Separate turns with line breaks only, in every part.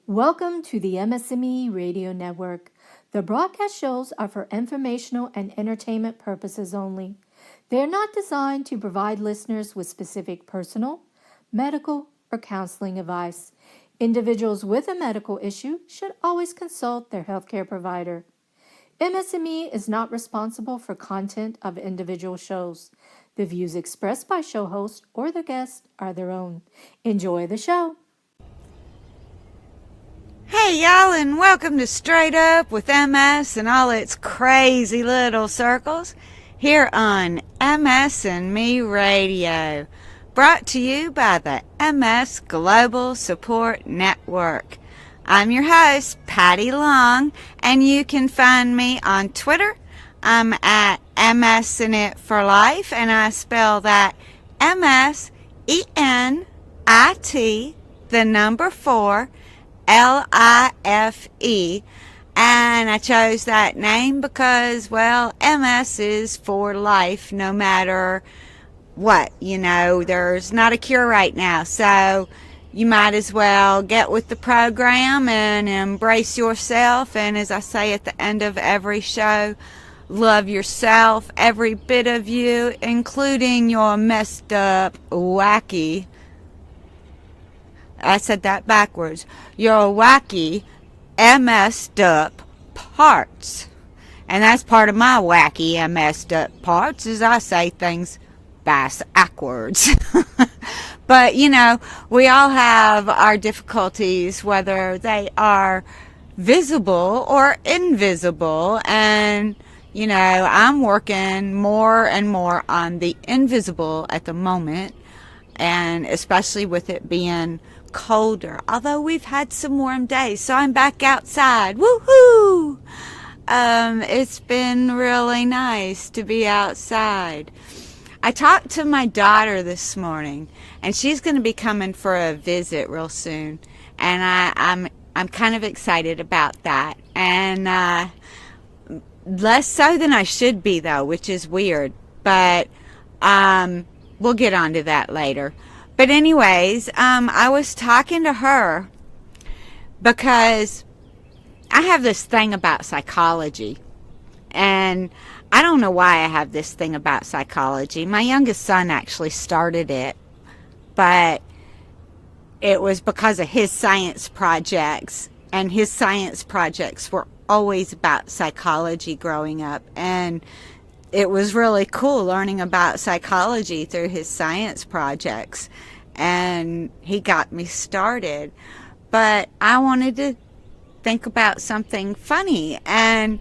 Welcome to the MS&Me Radio Network. The broadcast shows are for informational and entertainment purposes only. They are not designed to provide listeners with specific personal, medical, or counseling advice. Individuals with a medical issue should always consult their healthcare provider. MS&Me is not responsible for content of individual shows. The views expressed by show hosts or their guests are their own. Enjoy the show.
Hey y'all, and welcome to Straight Up with MS and all its crazy little circles here on MS&Me Radio, brought to you by the MS Global Support Network. I'm your host, Patty Long, and you can find me on Twitter. I'm at MS in It for Life, and I spell that MSENIT, the number 4, LIFE, and I chose that name because, well, MS is for life no matter what. You know, there's not a cure right now, so you might as well get with the program and embrace yourself. And as I say at the end of every show, love yourself, every bit of you, including your messed up, wacky, I said that backwards, your wacky, MS'd up parts. And that's part of my wacky, MS'd up parts, is I say things backwards. But, you know, we all have our difficulties, whether they are visible or invisible. And, you know, I'm working more and more on the invisible at the moment. And especially with it being colder, although we've had some warm days, so I'm back outside. Woohoo! It's been really nice to be outside. I talked to my daughter this morning, and she's going to be coming for a visit real soon, and I'm kind of excited about that, and less so than I should be, though, which is weird, but we'll get onto that later. But anyways, I was talking to her because I have this thing about psychology. And I don't know why I have this thing about psychology. My youngest son actually started it. But it was because of his science projects. And his science projects were always about psychology growing up. And it was really cool learning about psychology through his science projects, and he got me started. But I wanted to think about something funny, and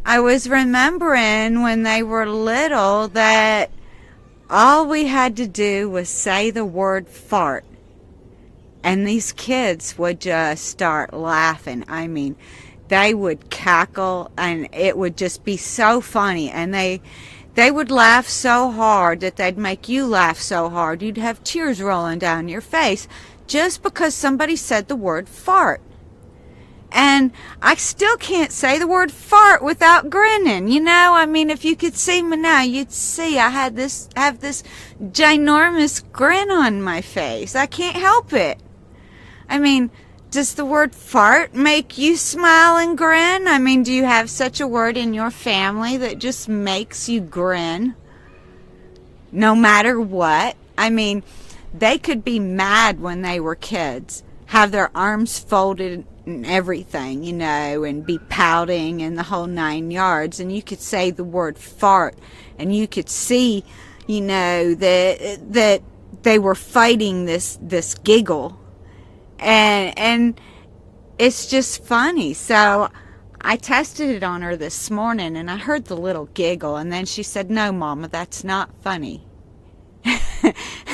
I was remembering when they were little that all we had to do was say the word fart, and these kids would just start laughing. I mean, they would cackle, and it would just be so funny. And they would laugh so hard that they'd make you laugh so hard you'd have tears rolling down your face just because somebody said the word fart. And I still can't say the word fart without grinning. You know, I mean, if you could see me now, you'd see I have this ginormous grin on my face. I can't help it. I mean, does the word fart make you smile and grin? I mean, do you have such a word in your family that just makes you grin? No matter what. I mean, they could be mad when they were kids, have their arms folded and everything, you know, and be pouting and the whole 9 yards. And you could say the word fart, and you could see, you know, that they were fighting this giggle. And it's just funny. So I tested it on her this morning, and I heard the little giggle, and then she said, "No, Mama, that's not funny."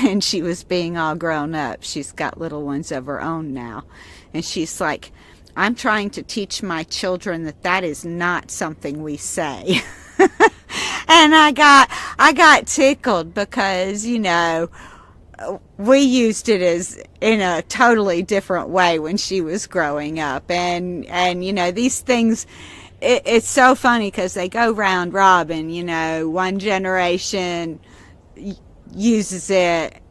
And she was being all grown up. She's got little ones of her own now. And she's like, "I'm trying to teach my children that is not something we say." And I got tickled because, you know, we used it as in a totally different way when she was growing up. And you know, these things, it's so funny because they go round robin. You know, one generation uses it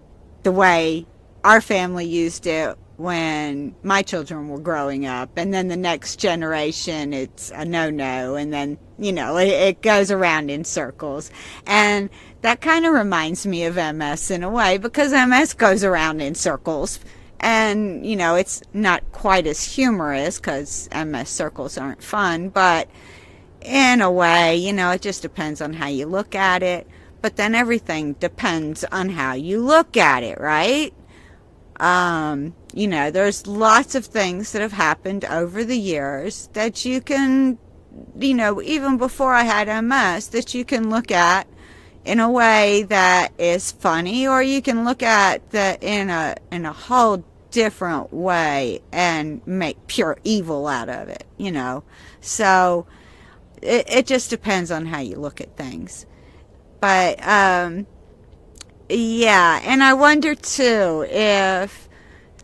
the way our family used it when my children were growing up, and then the next generation it's a no-no, and then it goes around in circles. And that kind of reminds me of MS in a way, because MS goes around in circles, and it's not quite as humorous because MS circles aren't fun, but in a way, it just depends on how you look at it. But then everything depends on how you look at it, right? There's lots of things that have happened over the years that you can, even before I had MS, that you can look at in a way that is funny, or you can look at that in a whole different way and make pure evil out of it, So it just depends on how you look at things. But, yeah, and I wonder too if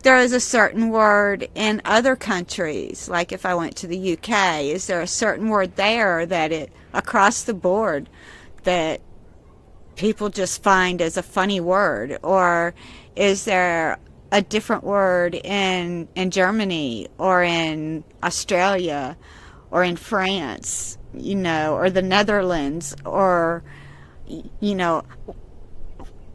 there is a certain word in other countries, like if I went to the UK, is there a certain word there that across the board that people just find as a funny word? Or is there a different word in Germany or in Australia or in France, or the Netherlands, or,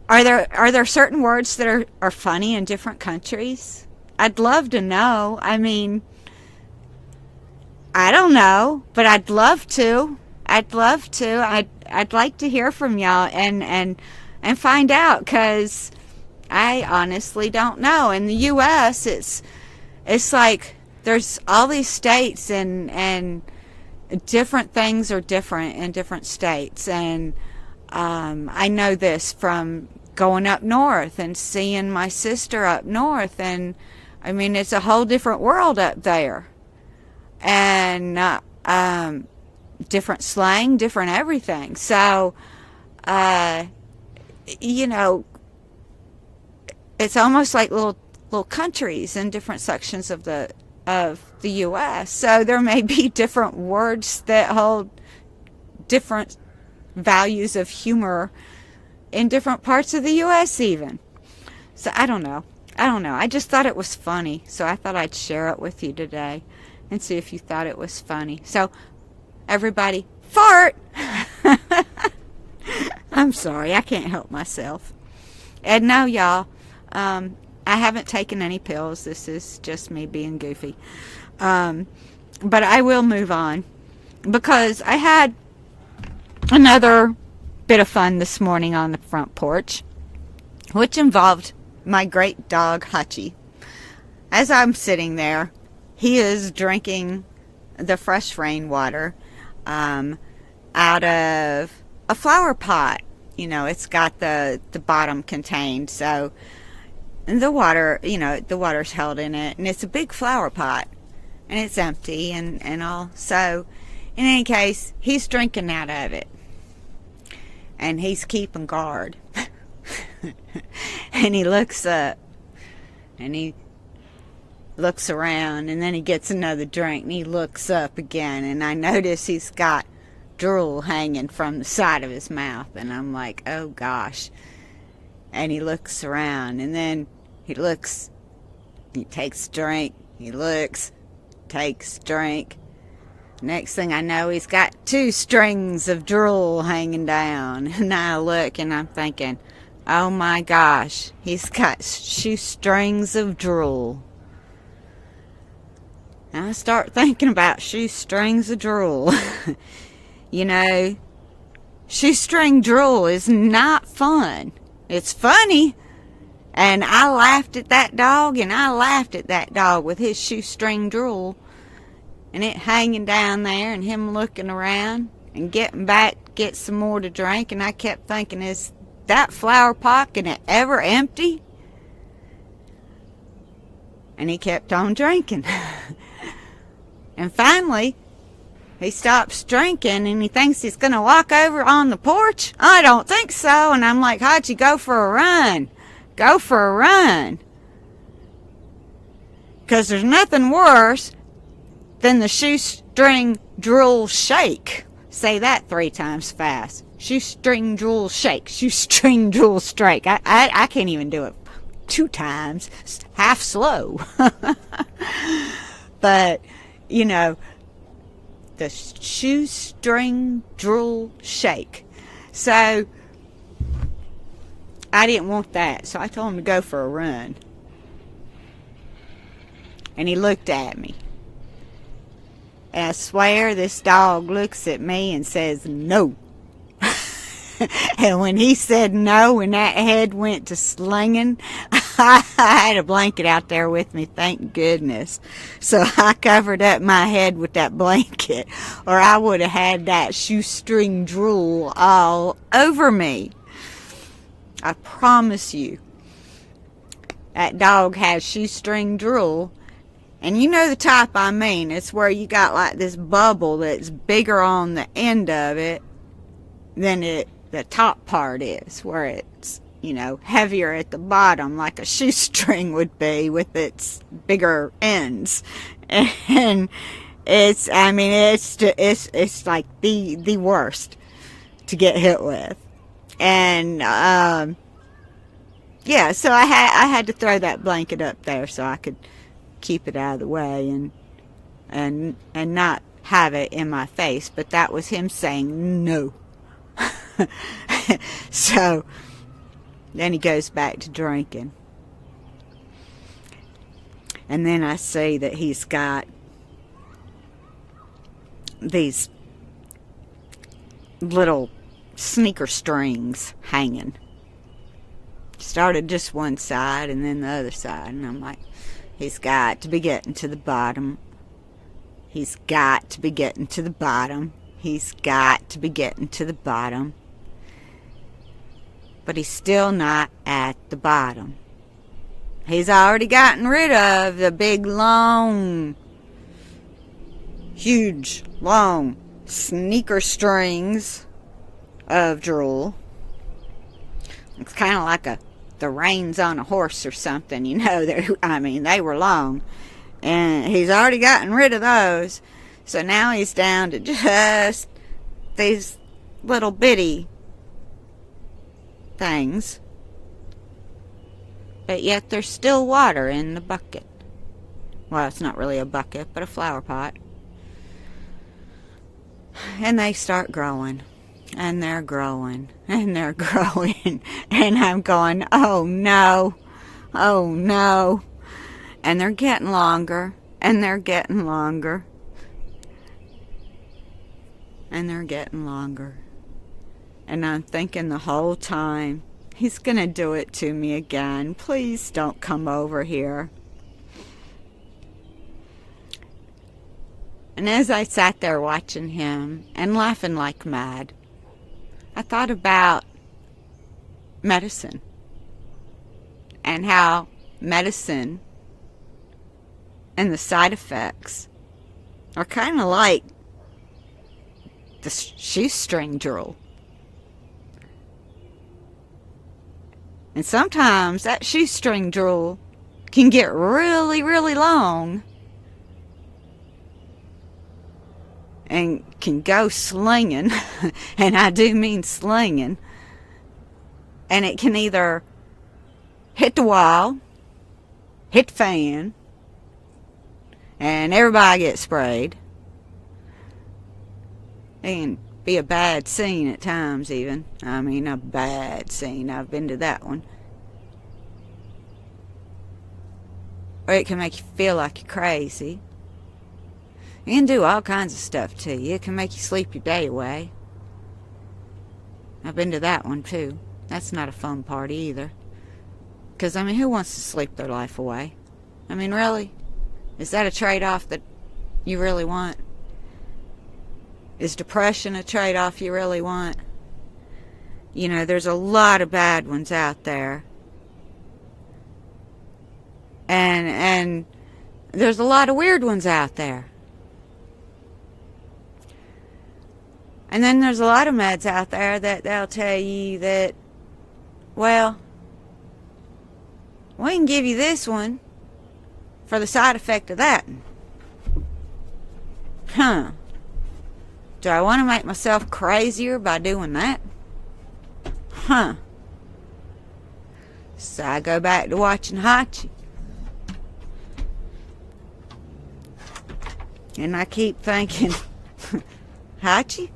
are there certain words that are funny in different countries? I'd love to know. I mean, I don't know, but I'd love to. I'd like to hear from y'all and find out, because I honestly don't know. In the U.S., it's like there's all these states, and different things are different in different states. And I know this from going up north and seeing my sister up north, and I mean, it's a whole different world up there, and different slang, different everything. So it's almost like little countries in different sections of the U.S. So there may be different words that hold different values of humor in different parts of the U.S. even. So I don't know. I just thought it was funny, so I thought I'd share it with you today and see if you thought it was funny. So everybody, fart! I'm sorry, I can't help myself. And no, y'all, I haven't taken any pills. This is just me being goofy. But I will move on, because I had another bit of fun this morning on the front porch, which involved my great dog, Hutchie. As I'm sitting there, he is drinking the fresh rainwater out of a flower pot. It's got the bottom contained, so the water, the water's held in it, and it's a big flower pot, and it's empty and all. So in any case, he's drinking out of it, and he's keeping guard. And he looks up, and he looks around, and then he gets another drink, and he looks up again, and I notice he's got drool hanging from the side of his mouth, and I'm like, oh gosh. And he looks around, and then he looks, he takes a drink, he looks, takes a drink. Next thing I know, he's got 2 strings of drool hanging down. And I look, and I'm thinking, oh my gosh, he's got shoestrings of drool. And I start thinking about shoestrings of drool. Shoestring drool is not fun. It's funny. And I laughed at that dog, and I laughed at that dog with his shoestring drool. And it hanging down there, and him looking around and getting back to get some more to drink. And I kept thinking, is that flower pot can it ever empty? And he kept on drinking. And finally, he stops drinking, and he thinks he's going to walk over on the porch. I don't think so. And I'm like, Hachi, go for a run. Go for a run. Because there's nothing worse than the shoestring drool shake. Say that 3 times fast. Shoestring drool shake. Shoestring drool strike. I can't even do it. 2 times, half slow. But, you know, the shoestring drool shake. So I didn't want that, so I told him to go for a run. And he looked at me. And I swear this dog looks at me and says, no. And when he said no, when that head went to slinging, I had a blanket out there with me, thank goodness. So I covered up my head with that blanket, or I would have had that shoestring drool all over me. I promise you, that dog has shoestring drool. And you know the type I mean. It's where you got like this bubble that's bigger on the end of it than the top part is, where it's, you know, heavier at the bottom, like a shoestring would be with its bigger ends. And it's, I mean, it's like the worst to get hit with. And yeah, so I had to throw that blanket up there so I could keep it out of the way and not have it in my face. But that was him saying no. So then he goes back to drinking, and then I see that he's got these little sneaker strings hanging. Started just one side and then the other side, and I'm like, he's got to be getting to the bottom. He's got to be getting to the bottom. He's got to be getting to the bottom. But he's still not at the bottom. He's already gotten rid of the big, long, huge, long sneaker strings of drool. It's kind of like the reins on a horse or something, you know. I mean, they were long. And he's already gotten rid of those. So now he's down to just these little bitty things. But yet there's still water in the bucket. Well, it's not really a bucket, but a flower pot. And they start growing. And they're growing. And they're growing. And I'm going, oh no. Oh no. And they're getting longer. And they're getting longer. And they're getting longer. And I'm thinking the whole time, he's going to do it to me again. Please don't come over here. And as I sat there watching him and laughing like mad, I thought about medicine. And how medicine and the side effects are kind of like the shoestring drool. And sometimes that shoestring drool can get really, really long and can go slinging, and I do mean slinging, and it can either hit the wall, hit the fan, and everybody gets sprayed. It can be a bad scene at times even. I mean, a bad scene. I've been to that one. Or it can make you feel like you're crazy. It can do all kinds of stuff to you. It can make you sleep your day away. I've been to that one too. That's not a fun party either. Because, I mean, who wants to sleep their life away? I mean, really? Is that a trade-off that you really want? Is depression a trade-off you really want? You know, there's a lot of bad ones out there. And there's a lot of weird ones out there. And then there's a lot of meds out there that they'll tell you that, well, we can give you this one for the side effect of that. Huh. Do I want to make myself crazier by doing that? Huh. So I go back to watching Hachi. And I keep thinking, Hachi?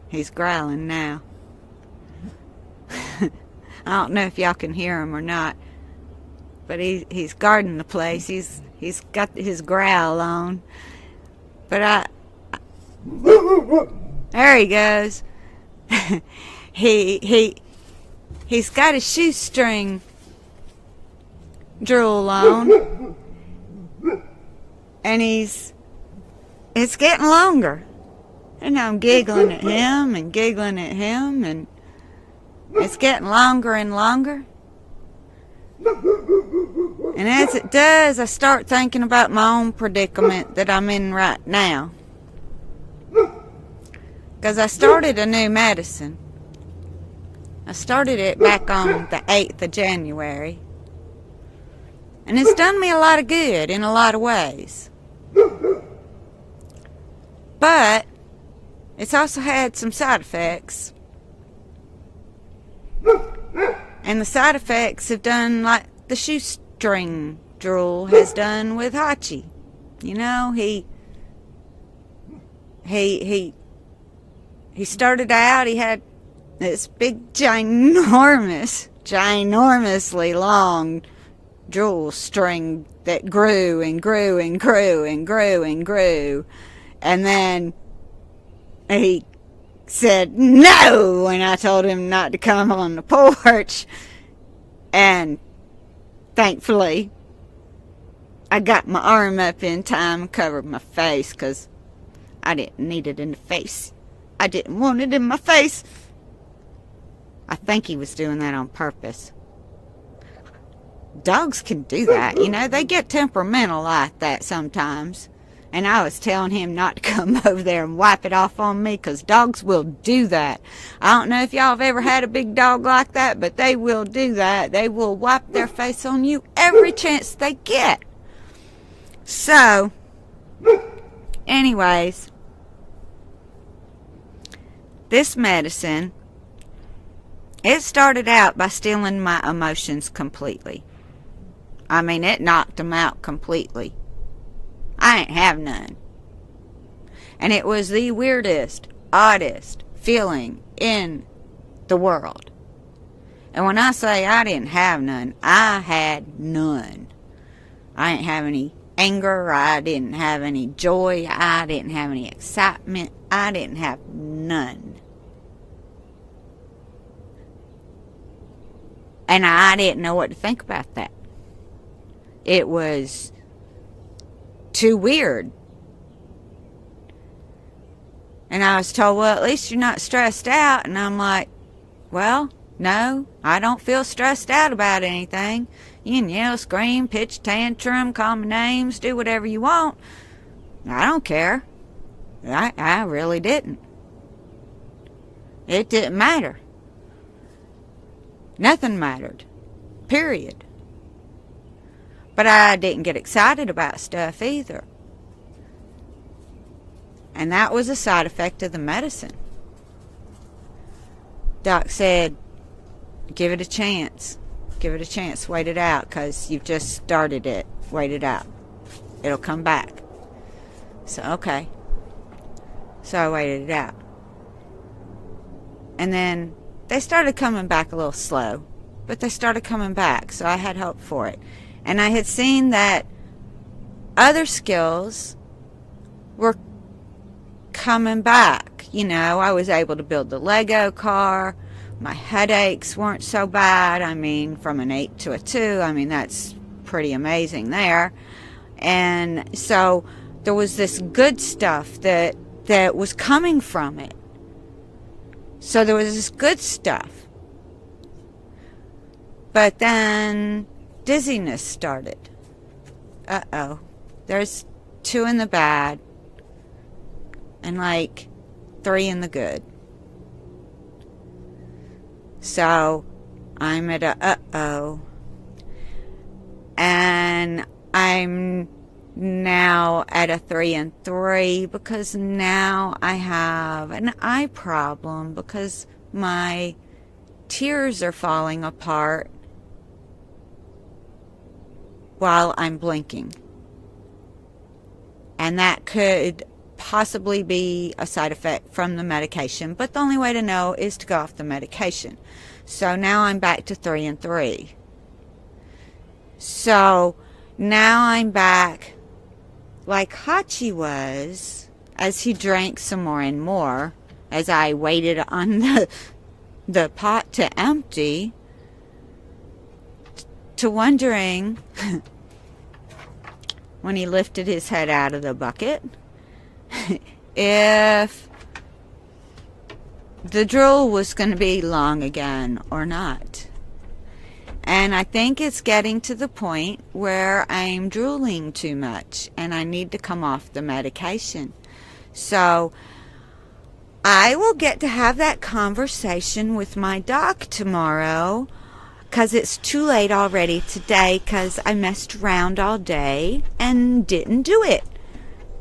He's growling now. I don't know if y'all can hear him or not, but he's guarding the place. He's got his growl on. But there he goes. He's got his shoestring drool on, and it's getting longer. And I'm giggling at him and giggling at him, and it's getting longer and longer. And as it does, I start thinking about my own predicament that I'm in right now. Because I started a new medicine. I started it back on the 8th of January. And it's done me a lot of good in a lot of ways. But it's also had some side effects. And the side effects have done like the shoestring drool has done with Hachi. You know, he started out, he had this big ginormously long drool string that grew and grew and grew and grew and grew. And then he said no when I told him not to come on the porch. And thankfully, I got my arm up in time and covered my face because I didn't need it in the face. I didn't want it in my face. I think he was doing that on purpose. Dogs can do that, you know. They get temperamental like that sometimes. And I was telling him not to come over there and wipe it off on me, because dogs will do that. I don't know if y'all have ever had a big dog like that, but they will do that. They will wipe their face on you every chance they get. So, anyways, this medicine, it started out by stealing my emotions completely. I mean, it knocked them out completely. I ain't have none. And it was the weirdest, oddest feeling in the world. And when I say I didn't have none, I had none. I didn't have any anger. I didn't have any joy. I didn't have any excitement. I didn't have none. And I didn't know what to think about that. It was too weird. And I was told, well, at least you're not stressed out. And I'm like, well, no, I don't feel stressed out about anything. You can yell, scream, pitch a tantrum, call me names, do whatever you want. I don't care. I really didn't. It didn't matter. Nothing mattered. Period. But I didn't get excited about stuff either. And that was a side effect of the medicine. Doc said, give it a chance. Give it a chance. Wait it out, because you've just started it. Wait it out. It'll come back. So, okay. So I waited it out. And then they started coming back a little slow. But they started coming back, so I had hope for it. And I had seen that other skills were coming back. You know, I was able to build the Lego car. My headaches weren't so bad. I mean, from an 8 to a 2, I mean, that's pretty amazing there. And so there was this good stuff that was coming from it. So there was this good stuff. But then dizziness started. Uh-oh. There's 2 in the bad and like 3 in the good. So I'm at a uh-oh. And I'm now at a 3 and 3 because now I have an eye problem because my tears are falling apart while I'm blinking. And that could possibly be a side effect from the medication, but the only way to know is to go off the medication. So now I'm back to 3 and 3. So now I'm back like Hachi was, as he drank some more and more, as I waited on the pot to empty, to wondering when he lifted his head out of the bucket if the drool was going to be long again or not. And I think it's getting to the point where I'm drooling too much and I need to come off the medication. So I will get to have that conversation with my doc tomorrow, because it's too late already today, because I messed around all day and didn't do it.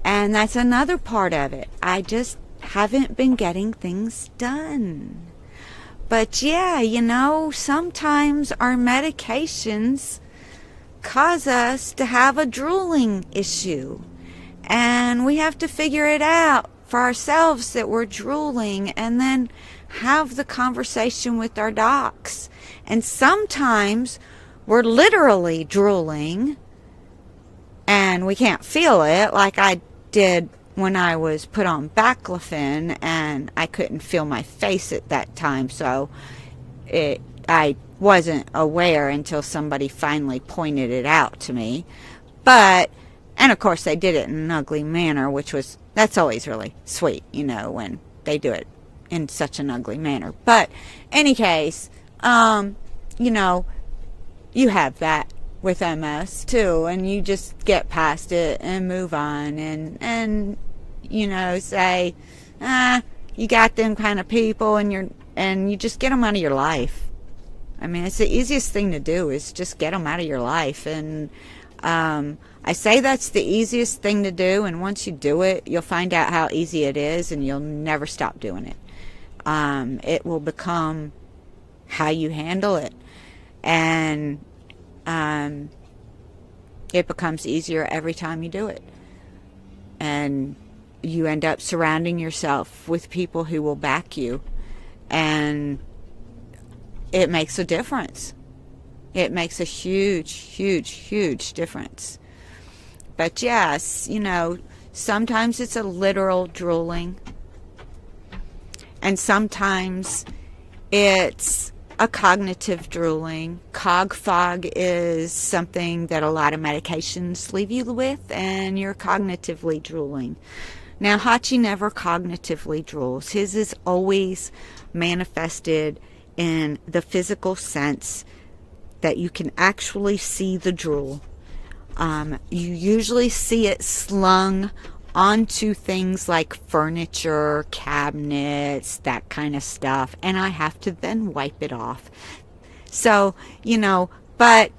And that's another part of it. I just haven't been getting things done. But yeah, you know, sometimes our medications cause us to have a drooling issue. And we have to figure it out for ourselves that we're drooling, and then have the conversation with our docs. And sometimes we're literally drooling and we can't feel it, like I did when I was put on baclofen and I couldn't feel my face at that time, so I wasn't aware until somebody finally pointed it out to me. And of course they did it in an ugly manner, that's always really sweet, you know, when they do it in such an ugly manner. But any case, you know, you have that with MS too, and you just get past it and move on and you know, say, you got them kind of people, and you just get them out of your life. I mean, it's the easiest thing to do, is just get them out of your life. And I say that's the easiest thing to do, and once you do it, you'll find out how easy it is, and you'll never stop doing it. It will become how you handle it, and it becomes easier every time you do it. And you end up surrounding yourself with people who will back you, and it makes a difference. It makes a huge, huge, huge difference. But yes, you know, sometimes it's a literal drooling, and sometimes it's a cognitive drooling. Cog fog is something that a lot of medications leave you with, and you're cognitively drooling. Now, Hachi never cognitively drools. His is always manifested in the physical sense that you can actually see the drool. You usually see it slung onto things like furniture, cabinets, that kind of stuff, and I have to then wipe it off. So, you know, but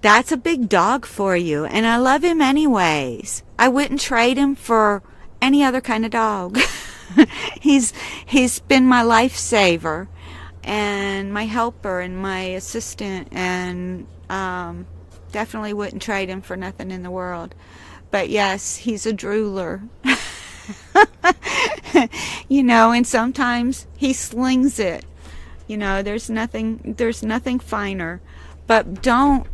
that's a big dog for you, and I love him anyways. I wouldn't trade him for any other kind of dog. He's been my lifesaver and my helper and my assistant, and definitely wouldn't trade him for nothing in the world. But yes, he's a drooler. You know, and sometimes he slings it. You know, there's nothing finer. But don't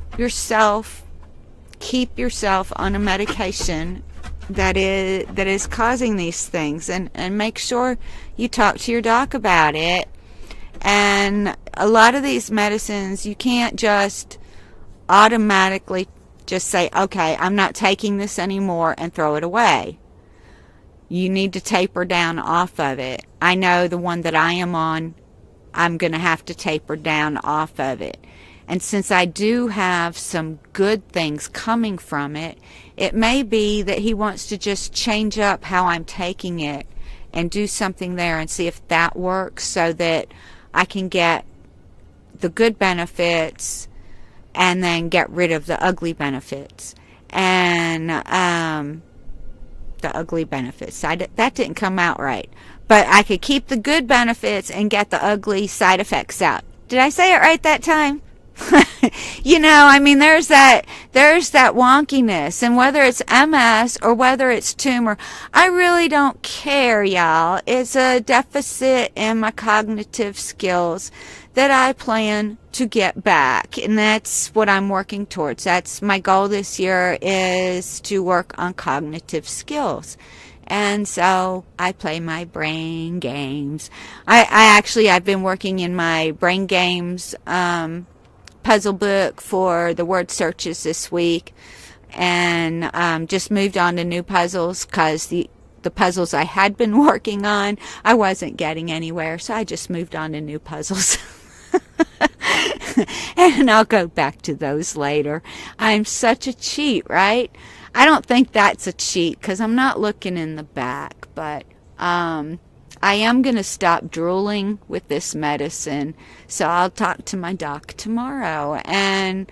keep yourself on a medication that is causing these things, and make sure you talk to your doc about it. And a lot of these medicines, you can't just automatically just say, okay, I'm not taking this anymore, and throw it away. You need to taper down off of it. I know the one that I am on, I'm going to have to taper down off of it. And since I do have some good things coming from it, it may be that he wants to just change up how I'm taking it and do something there and see if that works, so that I can get the good benefits and then get rid of the ugly benefits. And the ugly benefits, that didn't come out right. but I could keep the good benefits and get the ugly side effects out. Did I say it right that time? I mean, there's that wonkiness, and whether it's MS or whether it's tumor, I really don't care, y'all. It's a deficit in my cognitive skills that I plan to get back, and that's what I'm working towards. That's my goal this year, is to work on cognitive skills. And so I play my brain games. I've been working in my brain games puzzle book for the word searches this week, and just moved on to new puzzles because the puzzles I had been working on, I wasn't getting anywhere, so I just moved on to new puzzles. And I'll go back to those later. I'm such a cheat, right? I don't think that's a cheat because I'm not looking in the back, but I am going to stop drooling with this medicine, so I'll talk to my doc tomorrow. And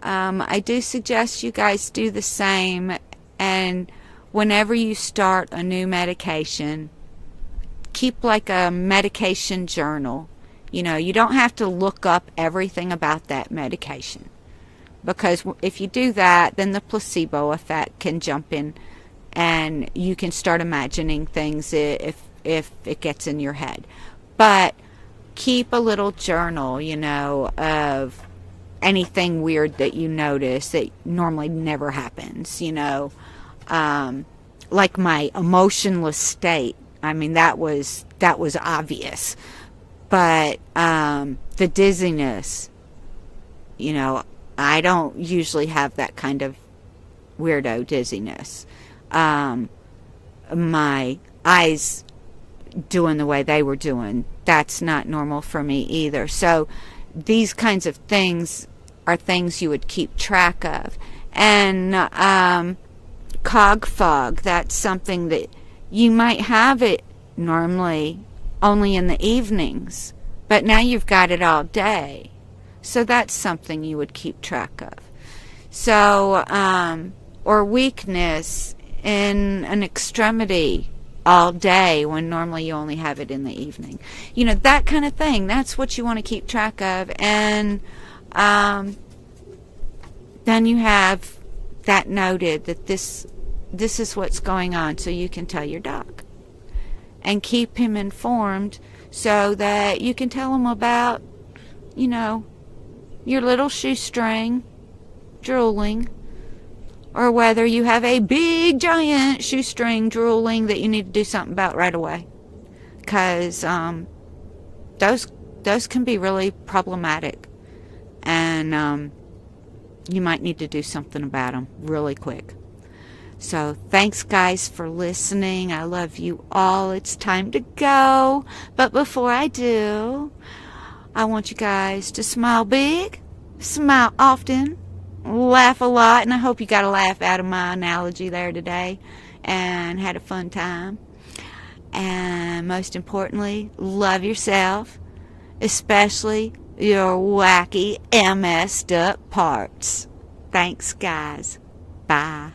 I do suggest you guys do the same. And whenever you start a new medication, keep like a medication journal. You don't have to look up everything about that medication, because if you do that, then the placebo effect can jump in, and you can start imagining things if it gets in your head. But keep a little journal, of anything weird that you notice that normally never happens, like my emotionless state. I mean, that was obvious. But the dizziness, I don't usually have that kind of weirdo dizziness. My eyes doing the way they were doing, that's not normal for me either. So these kinds of things are things you would keep track of. And cog fog, that's something that you might have it normally only in the evenings, but now you've got it all day. So that's something you would keep track of. So, or weakness in an extremity all day when normally you only have it in the evening. That kind of thing. That's what you want to keep track of. And then you have that noted that this is what's going on, so you can tell your doc. And keep him informed so that you can tell him about, your little shoestring drooling, or whether you have a big giant shoestring drooling that you need to do something about right away. Because those can be really problematic, and you might need to do something about them really quick. So thanks, guys, for listening. I love you all. It's time to go. But before I do, I want you guys to smile big, smile often, laugh a lot, and I hope you got a laugh out of my analogy there today and had a fun time. And most importantly, love yourself, especially your wacky MS'd up parts. Thanks, guys. Bye.